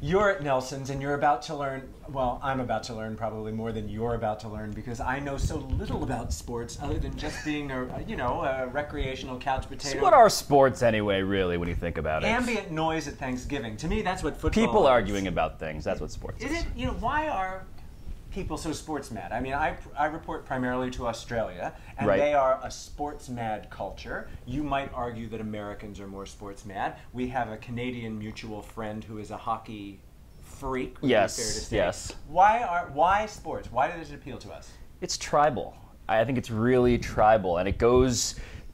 You're at Nelson's and you're about to learn, well, I'm about to learn probably more than you're about to learn because I know so little about sports other than just being a recreational couch potato. So what are sports anyway, really, when you think about it? Ambient noise at Thanksgiving. To me, that's what football People is. arguing about things, that's what sports is. Is it, why are people so sports mad? I mean, I report primarily to Australia, and Right. they are a sports mad culture. You might argue that Americans are more sports mad. We have a Canadian mutual friend who is a hockey freak. Would Yes, be fair to say. yes. Why sports? Why does it appeal to us? It's tribal. I think it's really tribal, and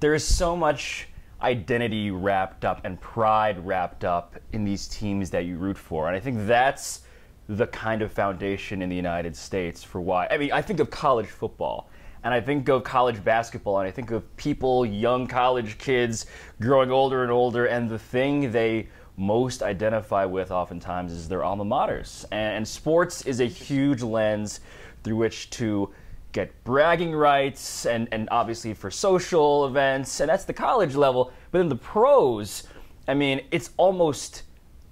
there is so much identity wrapped up and pride wrapped up in these teams that you root for, and I think that's the kind of foundation in the United States for why. I mean, I think of college football, and I think of college basketball, and I think of people, young college kids, growing older and older, and the thing they most identify with oftentimes is their alma maters. And sports is a huge lens through which to get bragging rights and obviously for social events, and that's the college level. But in the pros, I mean, it's almost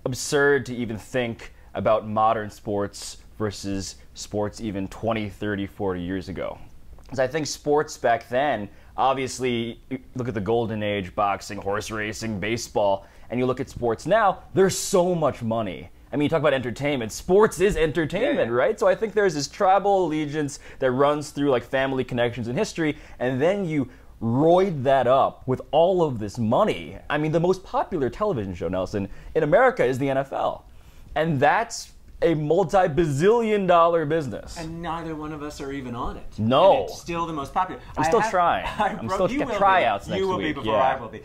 absurd to even think about modern sports versus sports even 20, 30, 40 years ago. Because I think sports back then, obviously, look at the golden age, boxing, horse racing, baseball, and you look at sports now, there's so much money. I mean, you talk about entertainment. Sports is entertainment, right? So I think there's this tribal allegiance that runs through like family connections and history, and then you roid that up with all of this money. I mean, the most popular television show, Nelson, in America is the NFL. And that's a multi-bazillion dollar business. And neither one of us are even on it. No. And it's still the most popular. I'm still trying. I'm still getting tryouts next week. You will be before yeah. I will be.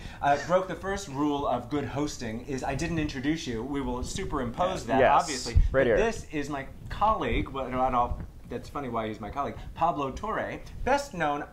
Broke the first rule of good hosting is I didn't introduce you. We will superimpose that, yes. obviously. Right but here. This is my colleague, that's funny why he's my colleague, Pablo Torre, best known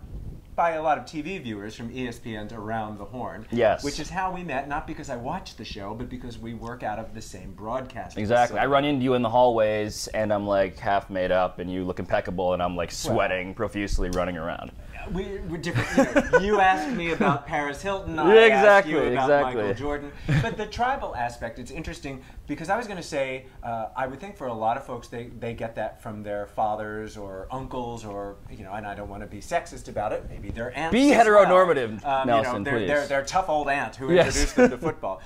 by a lot of TV viewers from ESPN to Around the Horn. Yes. Which is how we met, not because I watched the show, but because we work out of the same broadcast. Exactly. facility. I run into you in the hallways, and I'm like half made up, and you look impeccable, and I'm like sweating profusely running around. We're different. You asked me about Paris Hilton. I asked you about Michael Jordan. But the tribal aspect, it's interesting because I was going to say, I would think for a lot of folks, they get that from their fathers or uncles or, and I don't want to be sexist about it, maybe their aunts. Be heteronormative, well. Nelson, please. Their tough old aunt who introduced them to football.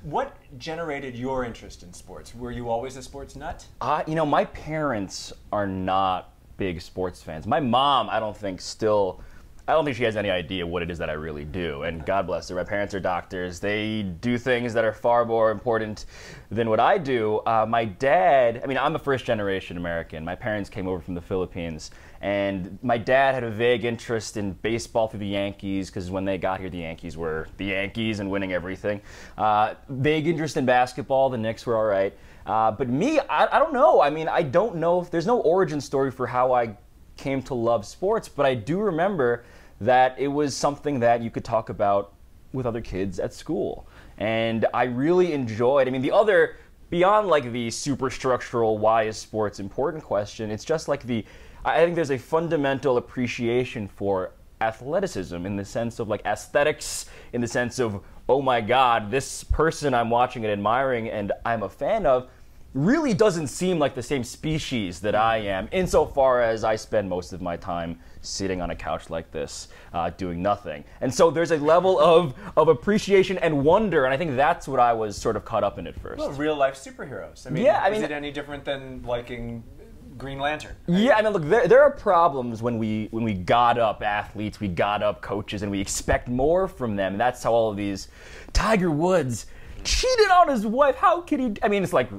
What generated your interest in sports? Were you always a sports nut? My parents are not big sports fans. My mom, I don't think she has any idea what it is that I really do. And God bless her. My parents are doctors. They do things that are far more important than what I do. My dad, I'm a first-generation American. My parents came over from the Philippines. And my dad had a vague interest in baseball through the Yankees, because when they got here, the Yankees were the Yankees and winning everything. Vague interest in basketball. The Knicks were all right. But me, I don't know. I don't know if there's no origin story for how I came to love sports, but I do remember that it was something that you could talk about with other kids at school. And I really enjoyed, beyond like the superstructural why is sports important question, it's just like I think there's a fundamental appreciation for athleticism in the sense of like aesthetics, in the sense of, oh my God, this person I'm watching and admiring and I'm a fan of really doesn't seem like the same species that I am, insofar as I spend most of my time sitting on a couch like this, doing nothing. And so there's a level of appreciation and wonder, and I think that's what I was sort of caught up in at first. Well, real-life superheroes. Is it any different than liking Green Lantern? Right? Yeah, look, there are problems when we god up athletes, we god up coaches, and we expect more from them. And that's how all of these Tiger Woods cheated on his wife. How could he? It's like,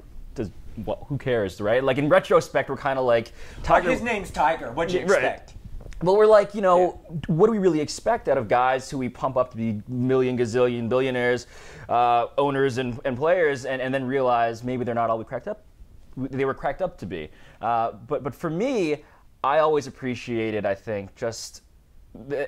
who cares, right? Like in retrospect, we're kind of like Tiger. His name's Tiger. What'd you expect? Right. Well, we're like, what do we really expect out of guys who we pump up to be million, gazillion, billionaires, owners and players, and then realize maybe they're not all they were cracked up to be. But for me, I always appreciated, I think, just,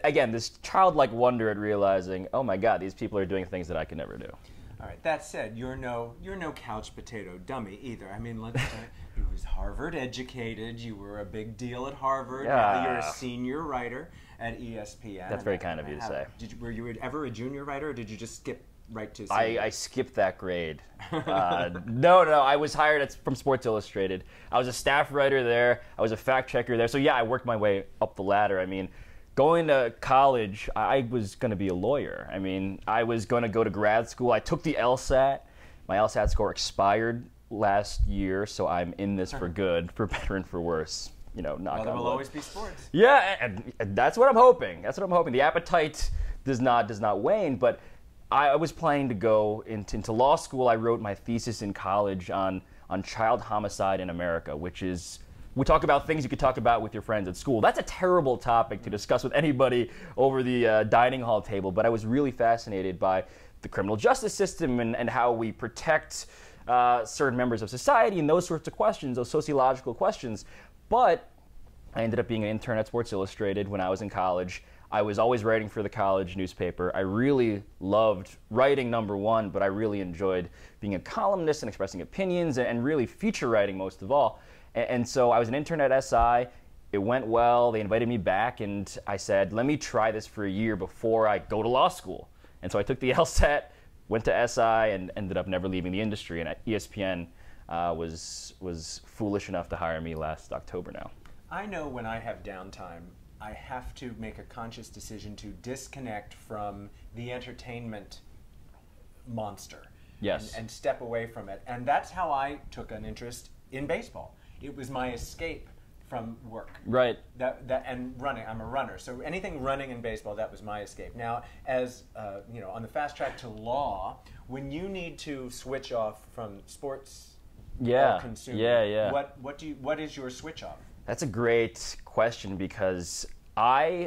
again, this childlike wonder at realizing, oh my God, these people are doing things that I could never do. All right. That said, you're no couch potato dummy either. Let's say you was Harvard educated. You were a big deal at Harvard. Yeah. Now you're a senior writer at ESPN. That's very kind of you to say. Were you ever a junior writer, or did you just skip right to? I skipped that grade. No, I was hired from Sports Illustrated. I was a staff writer there. I was a fact checker there. So yeah, I worked my way up the ladder. I mean, going to college, I was going to be a lawyer. I mean, I was going to go to grad school. I took the LSAT. My LSAT score expired last year, so I'm in this for good, for better and for worse. You know, knock on wood. Well, there will always be sports. Yeah, and that's what I'm hoping. That's what I'm hoping. The appetite does not wane, but I was planning to go into law school. I wrote my thesis in college on child homicide in America, which is, we talk about things you could talk about with your friends at school. That's a terrible topic to discuss with anybody over the dining hall table, but I was really fascinated by the criminal justice system and how we protect certain members of society and those sorts of questions, those sociological questions. But I ended up being an intern at Sports Illustrated when I was in college. I was always writing for the college newspaper. I really loved writing, number one, but I really enjoyed being a columnist and expressing opinions and really feature writing most of all. And so I was an intern at SI. It went well. They invited me back, and I said, let me try this for a year before I go to law school. And so I took the LSAT, went to SI, and ended up never leaving the industry. And at ESPN was foolish enough to hire me last October now. I know when I have downtime, I have to make a conscious decision to disconnect from the entertainment monster. Yes. And step away from it. And that's how I took an interest in baseball. It was my escape from work. Right. And running. I'm a runner. So anything running in baseball, that was my escape. Now, as you know, on the fast track to law, when you need to switch off from sports or consuming, what is your switch off? That's a great question, because being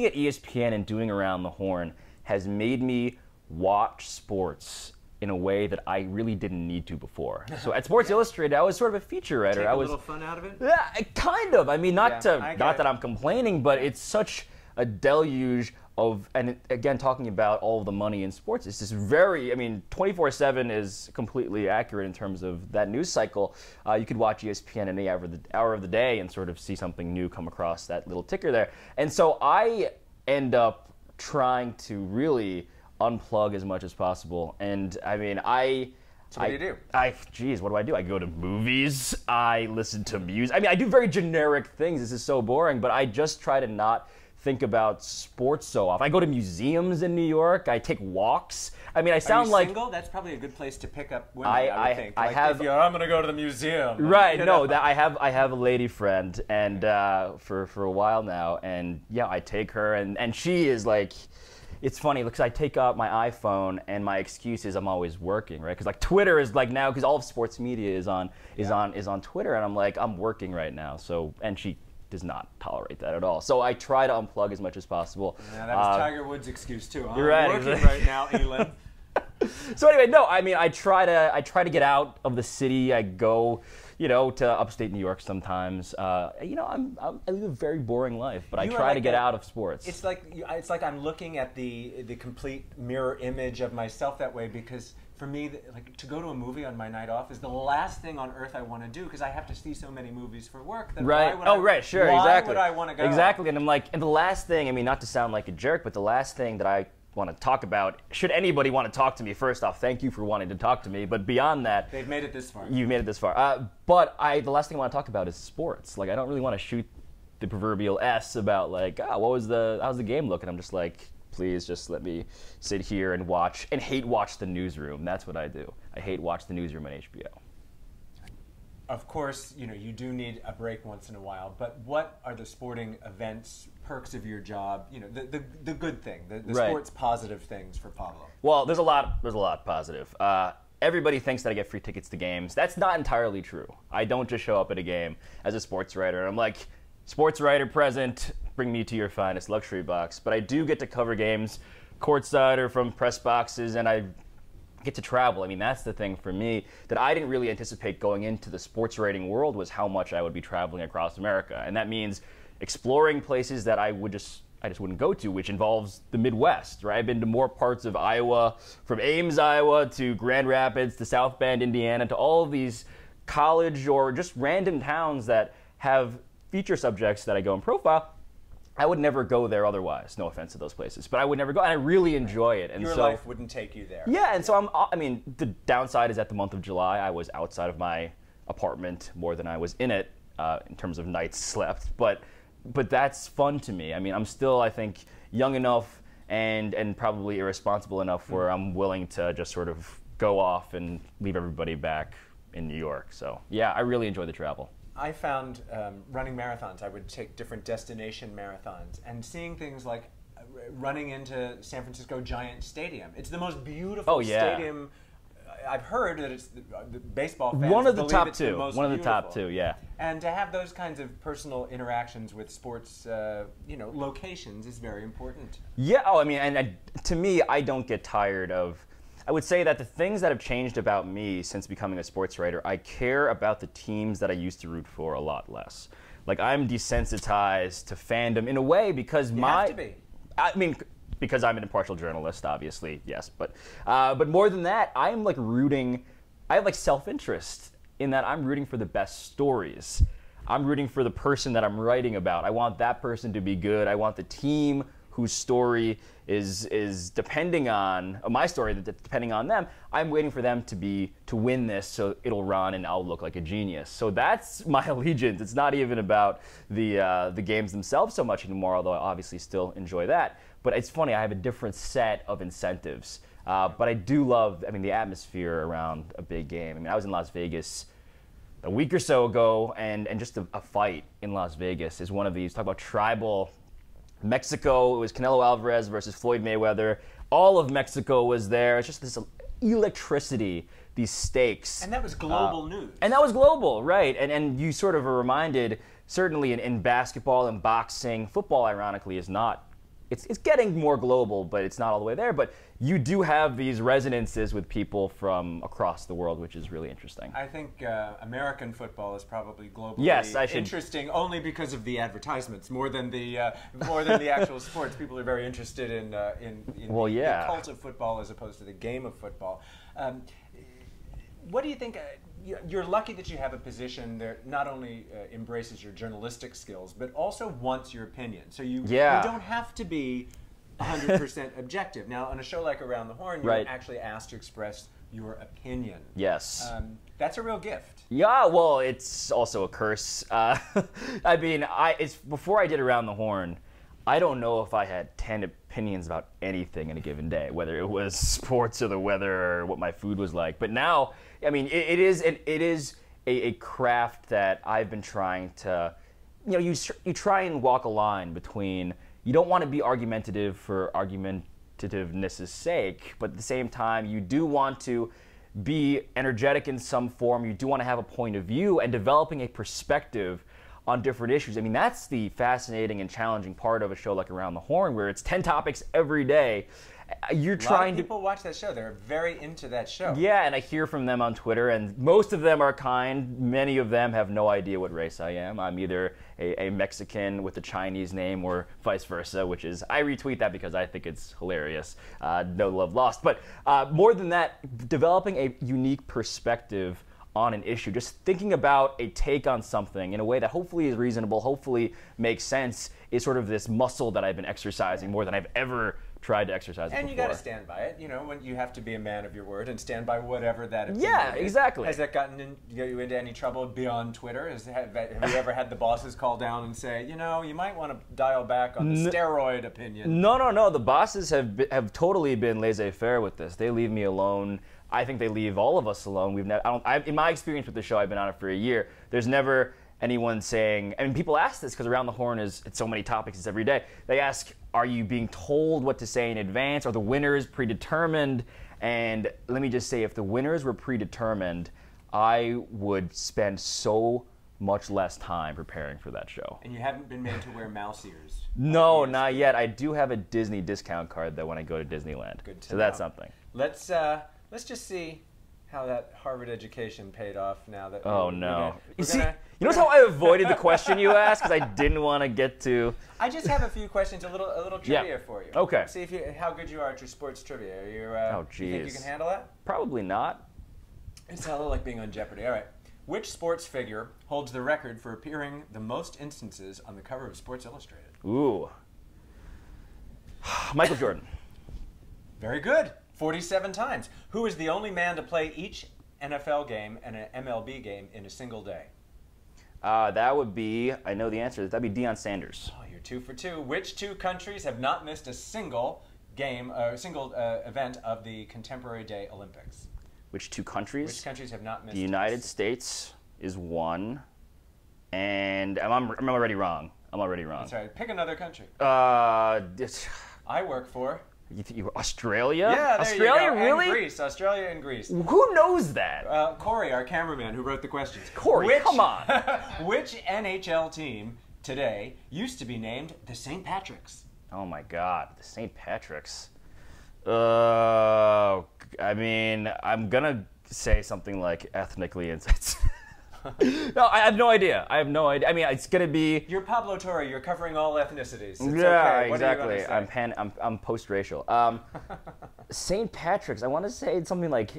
at ESPN and doing Around the Horn has made me watch sports in a way that I really didn't need to before. So at Sports Illustrated, I was sort of a feature writer. Take a little fun out of it? Yeah, kind of. I mean, not that I'm complaining, but it's such a deluge of, and again, talking about all of the money in sports, it's just very, I mean, 24/7 is completely accurate in terms of that news cycle. You could watch ESPN any hour of the day and sort of see something new come across that little ticker there. And so I end up trying to really unplug as much as possible. And I mean, So what do you do? Geez, what do? I go to movies. I listen to music. I mean, I do very generic things. This is so boring, but I just try to not think about sports so often. I go to museums in New York. I take walks. I mean, I sound like... Are you single? That's probably a good place to pick up women, I would think. I have... I'm going to go to the museum. Right, no, I have a lady friend, and for a while now, and yeah, I take her, and she is like... It's funny because I take out my iPhone and my excuse is I'm always working, right? Because like Twitter is like now, because all of sports media is on Twitter, and I'm like, I'm working right now. So, and she does not tolerate that at all. So I try to unplug as much as possible. Yeah, that was Tiger Woods' excuse too. You're right. I'm working right now, Elin. So anyway, no, I mean, I try to get out of the city. I go, to upstate New York sometimes. I live a very boring life, but I try to get out of sports. It's like I'm looking at the complete mirror image of myself that way, because for me, like, to go to a movie on my night off is the last thing on earth I want to do, because I have to see so many movies for work. That right. Why would I want to go? Exactly. And I'm like, and the last thing, I mean, not to sound like a jerk, but the last thing that I want to talk about, should anybody want to talk to me, first off, thank you for wanting to talk to me, but beyond that, they've made it this far. You've made it this far. But the last thing I want to talk about is sports. Like, I don't really want to shoot the proverbial S about like, how's the game looking? I'm just like, please just let me sit here and watch the newsroom. That's what I do. I hate watch the newsroom on HBO. Of course, you do need a break once in a while, but what are the sporting events, perks of your job, the good thing, the right. Sports positive things for Pablo? Well, there's a lot positive. Everybody thinks that I get free tickets to games. That's not entirely true. I don't just show up at a game as a sports writer. I'm like, sports writer present, bring me to your finest luxury box. But I do get to cover games courtside or from press boxes, and I get to travel. I mean, that's the thing for me that I didn't really anticipate going into the sports writing world, was how much I would be traveling across America. And that means exploring places that I just wouldn't go to, which involves the Midwest, right? I've been to more parts of Iowa, from Ames, Iowa, to Grand Rapids, to South Bend, Indiana, to all of these college or just random towns that have feature subjects that I go and profile. I would never go there otherwise. No offense to those places, but I would never go, and I really enjoy it. And your so, life wouldn't take you there. Yeah, and so I mean, the downside is at the month of July, I was outside of my apartment more than I was in it in terms of nights slept. But that's fun to me. I mean, I'm still, I think, young enough and probably irresponsible enough where I'm willing to just sort of go off and leave everybody back in New York. So yeah, I really enjoy the travel. I found running marathons, I would take different destination marathons, and seeing things like running into San Francisco Giant Stadium. It's the most beautiful stadium. I've heard that it's the baseball fans one of the believe top it's two. The most one of the beautiful. top two, yeah. And to have those kinds of personal interactions with sports, locations is very important. Yeah. Oh, I mean, and to me, I don't get tired of. I would say that the things that have changed about me since becoming a sports writer, I care about the teams that I used to root for a lot less. Like, I'm desensitized to fandom in a way because you have to be. I mean, because I'm an impartial journalist, obviously, yes. But more than that, I'm like rooting. I have like self-interest in that I'm rooting for the best stories. I'm rooting for the person that I'm writing about. I want that person to be good. I want the team whose story is depending on my story, that's depending on them. I'm waiting for them to win this, so it'll run and I'll look like a genius. So that's my allegiance. It's not even about the games themselves so much anymore, although I obviously still enjoy that. But it's funny, I have a different set of incentives. But I do love, the atmosphere around a big game. I mean, I was in Las Vegas a week or so ago, and just a fight in Las Vegas is one of these. Talk about tribal. Mexico, it was Canelo Alvarez versus Floyd Mayweather. All of Mexico was there. It's just this electricity, these stakes. And that was global news. And that was global, right. And you sort of are reminded, certainly in basketball and boxing, football, ironically, is not. It's getting more global, but it's not all the way there. But you do have these resonances with people from across the world, which is really interesting. I think American football is probably globally interesting only because of the advertisements more than the actual sports. People are very interested in the cult of football as opposed to the game of football. What do you think? You're lucky that you have a position that not only embraces your journalistic skills, but also wants your opinion. So you don't have to be 100% objective. Now, on a show like Around the Horn, you're actually asked to express your opinion. Yes. That's a real gift. Yeah, well, it's also a curse. It's before I did Around the Horn, I don't know if I had 10 opinions about anything in a given day, whether it was sports or the weather or what my food was like. But now, it is a craft that I've been trying to, you try and walk a line between, you don't want to be argumentative for argumentativeness' sake, but at the same time, you do want to be energetic in some form. You do want to have a point of view, and developing a perspective on different issues. That's the fascinating and challenging part of a show like Around the Horn, where it's 10 topics every day. You're trying to. People watch that show. They're very into that show. Yeah, and I hear from them on Twitter, and most of them are kind. Many of them have no idea what race I am. I'm either a Mexican with a Chinese name or vice versa, which is, I retweet that because I think it's hilarious. No love lost. But more than that, developing a unique perspective on an issue, just thinking about a take on something in a way that hopefully is reasonable, hopefully makes sense, is sort of this muscle that I've been exercising more than I've ever tried to exercise and before. you got to stand by it. When you have to be a man of your word and stand by whatever that opinion is. Exactly. Has that gotten you into any trouble beyond Twitter? Have you ever had the bosses call down and say, you might want to dial back on the steroid opinion? No. The bosses have totally been laissez-faire with this. They leave me alone. I think they leave all of us alone. In my experience with the show, I've been on it for a year. There's never anyone saying, people ask this because Around the Horn it's so many topics, it's every day. They ask, are you being told what to say in advance? Are the winners predetermined? And let me just say, if the winners were predetermined, I would spend so much less time preparing for that show. And you haven't been made to wear mouse ears? No, not yet. I do have a Disney discount card, though, when I go to Disneyland. Good to so know. That's something. Let's just see how that Harvard education paid off now that. Oh no! You notice how I avoided the question you asked because I didn't want to get to. I just have a few questions, a little trivia for you. Okay. See how good you are at your sports trivia. Are you? Oh geez. You think you can handle that? Probably not. It's a little like being on Jeopardy. All right. Which sports figure holds the record for appearing the most instances on the cover of Sports Illustrated? Ooh. Michael Jordan. Very good. 47 times. Who is the only man to play each NFL game and an MLB game in a single day? That would be, I know the answer, that'd be Deion Sanders. Oh, you're 2 for 2. Which two countries have not missed a single game, single event of the contemporary day Olympics? Which two countries? Which countries have not missed? The United States is one, and I'm already wrong. That's right. Pick another country. I work for... Australia? Yeah, there Australia, you go. really? And Greece. Australia and Greece. Who knows that? Corey, our cameraman, who wrote the questions. Corey, come on. Which NHL team today used to be named the St. Patrick's? Oh my God, the St. Patrick's. I mean, I'm gonna say something like ethnically insensitive. No, I have no idea. I mean, it's gonna be. You're Pablo Torre. You're covering all ethnicities. It's yeah, okay. exactly. I'm post-racial. St. Patrick's. I want to say something like.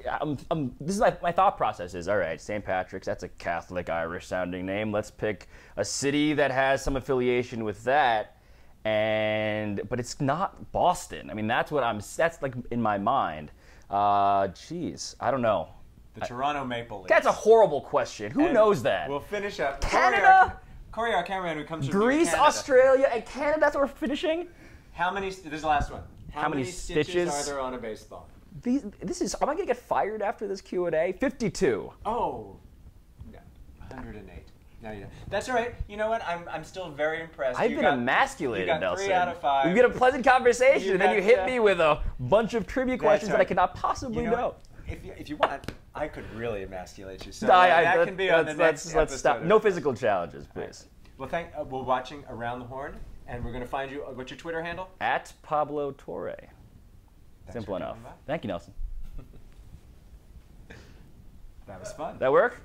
This is my thought process is all right. St. Patrick's. That's a Catholic Irish sounding name. Let's pick a city that has some affiliation with that. But it's not Boston. I mean, that's like in my mind. Geez, I don't know. The Toronto Maple Leafs. That's a horrible question. Who knows that? We'll finish up. Canada? Corey, our cameraman who comes from Greece, Canada. Australia, and Canada. That's what we're finishing? This is the last one. How many stitches are there on a baseball? Am I going to get fired after this Q&A? 52. Oh, no, 108. No, you don't. That's all right. You know what? I'm still very impressed. I've been emasculated, you got Nelson. 3 out of 5. We get a pleasant conversation, and then you hit me with a bunch of trivia questions that I cannot possibly know. If you want, I could really emasculate you. So that can be on the next episode. Let's stop. No physical challenges, please. Well, we're watching Around the Horn, and we're going to find you. What's your Twitter handle? At Pablo Torre. Simple enough. Thank you, Nelson. That was fun. That work?